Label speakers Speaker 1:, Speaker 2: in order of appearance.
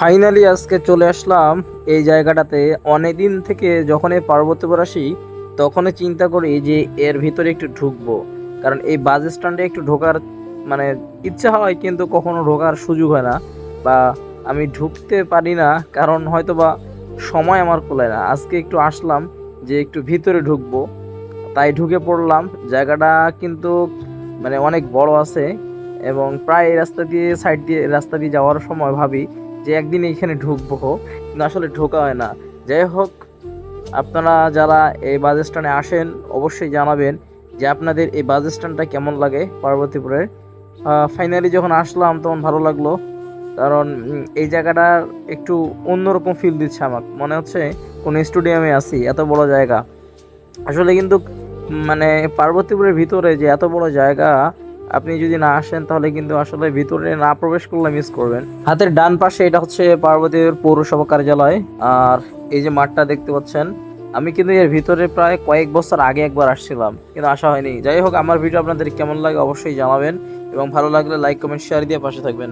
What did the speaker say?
Speaker 1: Finally আজকে চলে আসলাম এই জায়গাটাতে। অনেকদিন থেকে যখনই পার্বতীপুর আসি তখনই চিন্তা করি যে এর ভিতরে একটু ঢুকবো, কারণ এই বাস স্ট্যান্ডে একটু ঢোকার মানে ইচ্ছা হয়, কিন্তু কখনো ঢোকার সুযোগ হয় না বা আমি ঢুকতে পারি না, কারণ হয়তো বা সময় আমার কুলায় না। আজকে একটু আসলাম যে একটু ভিতরে ঢুকবো, তাই ঢুকে পড়লাম। জায়গাটা কিন্তু অনেক বড় আছে, এবং প্রায় এই রাস্তা দিয়ে রাস্তা দিয়ে যাওয়ার সময় ভাবি যে একদিন এখানে ঢুকবো, কিন্তু আসলে ঢোকা হয় না। যাই হোক, আপনারা যারা এই বাস স্ট্যান্ডে আসেন অবশ্যই জানাবেন যে আপনাদের এই বাস স্ট্যান্ডটা কেমন লাগে পার্বতীপুরের। ফাইনালি যখন আসলাম তখন ভালো লাগলো, কারণ এই জায়গাটা একটু অন্যরকম ফিল দিচ্ছে। আমার মনে হচ্ছে কোন স্টেডিয়ামে আছি, এত বড় জায়গা। আসলে কিন্তু মানে পার্বতীপুরের ভিতরে যে এত বড় জায়গা, আপনি যদি না আসেন তাহলে কিন্তু আসলে ভিতরে না প্রবেশ করলে মিস করবেন। হাতের ডান পাশে এটা হচ্ছে পার্বতীপুর পৌরসভা কার্যালয়। আর এই যে মাঠটা দেখতে পাচ্ছেন, আমি কিন্তু এর ভিতরে প্রায় কয়েক বছর আগে একবার আসছিলাম, কিন্তু আসা হয়নি। যাই হোক, আমার ভিডিও আপনাদের কেমন লাগে অবশ্যই জানাবেন, এবং ভালো লাগলে লাইক কমেন্ট শেয়ার দিয়ে পাশে থাকবেন।